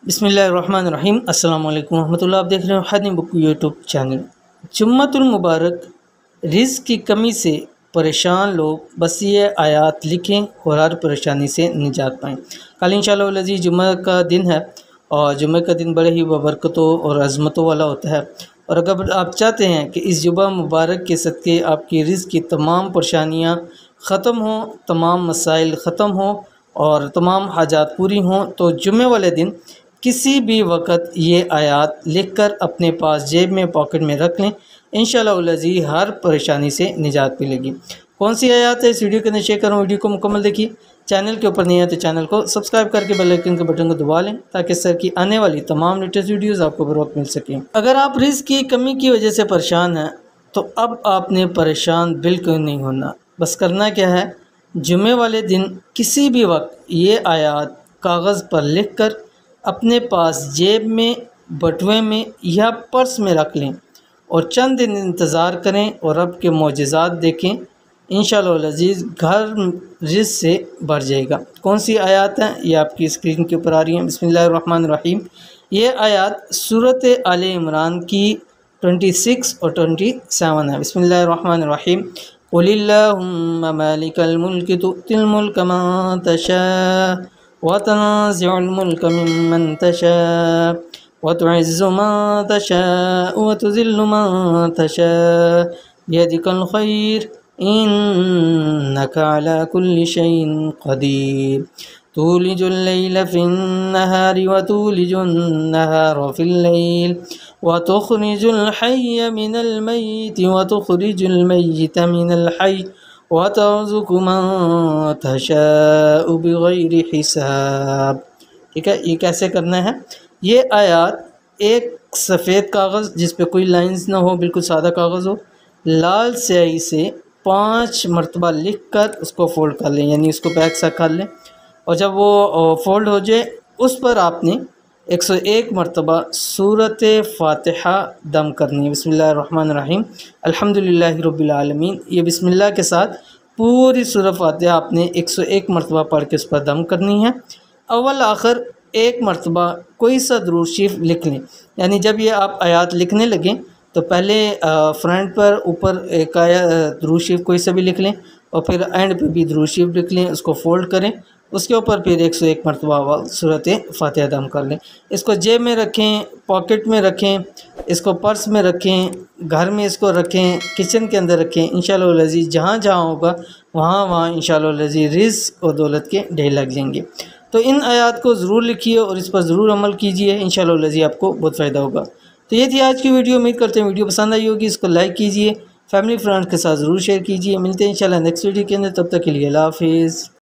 بسم اللہ الرحمن الرحیم۔ السلام علیکم ورحمۃ اللہ۔ آپ دیکھ رہے ہیں ہادی بک یوٹیوب چینل۔ جمعۃ المبارک۔ رزق کی کمی سے پریشان لوگ بس یہ آیات لکھیں اور ہر پریشانی سے نجات پائیں۔ کل انشاءاللہ العزیز جمعہ کا دن ہے اور جمعہ کا دن بڑے ہی ببرکتوں اور عظمتوں والا ہوتا ہے، اور اگر آپ چاہتے ہیں کہ اس جمعہ مبارک کے صدقے آپ کی رزق کی تمام پریشانیاں ختم ہوں، تمام مسائل ختم ہوں اور تمام حاجات پوری ہوں، تو جمعہ والے دن کسی بھی وقت یہ آیات لکھ کر اپنے پاس جیب میں پاکٹ میں رکھ لیں۔ انشاءاللہ العزیز ہر پریشانی سے نجات ملے گی۔ کون سی آیات ہے اس ویڈیو کے اندر شیئر کروں، ویڈیو کو مکمل دیکھیے۔ چینل کے اوپر نہیں ہے تو چینل کو سبسکرائب کر کے بیل آئیکن کے بٹن کو دبا لیں تاکہ سر کی آنے والی تمام لیٹسٹ ویڈیوز آپ کو بر وقت مل سکیں۔ اگر آپ رزق کی کمی کی وجہ سے پریشان ہیں تو اب آپ نے پریشان بالکل نہیں ہونا۔ بس کرنا کیا ہے، جمعے والے دن کسی بھی وقت یہ آیات کاغذ پر لکھ کر اپنے پاس جیب میں، بٹوے میں یا پرس میں رکھ لیں اور چند دن انتظار کریں اور رب کے معجزات دیکھیں۔ انشاءاللہ العزیز گھر رزق سے بھر جائے گا۔ کون سی آیات ہیں یہ آپ کی اسکرین کے اوپر آ رہی ہیں۔ بسم اللہ الرحمن الرحیم۔ یہ آیات سورۃ آل عمران کی 26 اور 27 ہے۔ بسم اللہ الرحمن الرحیم۔ قل اللہم مالک الملک تؤتی الملک من تشاء وتنزع الملك ممن تشاء وتعز من تشاء وتذل من تشاء بيدك الخير إنك على كل شيء قدير تولج الليل في النهار وتولج النهار في الليل وتخرج الحي من الميت وتخرج الميت من الحي وترزق من تشاء بغیر حساب۔ ٹھیک ہے، یہ کیسے کرنا ہے؟ یہ آیات ایک سفید کاغذ جس پہ کوئی لائنز نہ ہو، بالکل سادہ کاغذ ہو، لال سیاہی سے 5 مرتبہ لکھ کر اس کو فولڈ کر لیں، یعنی اس کو بیک سا کر لیں، اور جب وہ فولڈ ہو جائے اس پر آپ نے 101 مرتبہ سورۃ فاتحہ دم کرنی ہے۔ بسم اللہ الرحمن الرحیم الحمدللہ رب العالمین۔ یہ بسم اللہ کے ساتھ پوری سورۃ فاتحہ آپ نے 101 مرتبہ پڑھ کے اس پر دم کرنی ہے۔ اول آخر 1 مرتبہ کوئی سا درود شریف لکھ لیں، یعنی جب یہ آپ آیات لکھنے لگیں تو پہلے فرنٹ پر اوپر ایک درود شریف کوئی سا بھی لکھ لیں اور پھر اینڈ پہ بھی درود شریف لکھ لیں، اس کو فولڈ کریں، اس کے اوپر پھر 101 مرتبہ سورۃ فاتحہ دم کر لیں۔ اس کو جیب میں رکھیں، پاکٹ میں رکھیں، اس کو پرس میں رکھیں، گھر میں اس کو رکھیں، کچن کے اندر رکھیں۔ انشاءاللہ العزیز جہاں جہاں ہوگا وہاں انشاءاللہ العزیز رزق اور دولت کے ڈھیر لگ جائیں گے۔ تو ان آیات کو ضرور لکھیے اور اس پر ضرور عمل کیجیے، انشاءاللہ العزیز آپ کو بہت فائدہ ہوگا۔ تو یہ تھی آج کی ویڈیو، امید کرتے ہیں ویڈیو پسند آئی ہوگی، اس کو لائک کیجیے، فیملی فرینڈ کے ساتھ ضرور شیئر کیجیے۔ ملتے ہیں انشاءاللہ نیکسٹ ویڈیو کے اندر، تب تک کے لیے اللہ حافظ۔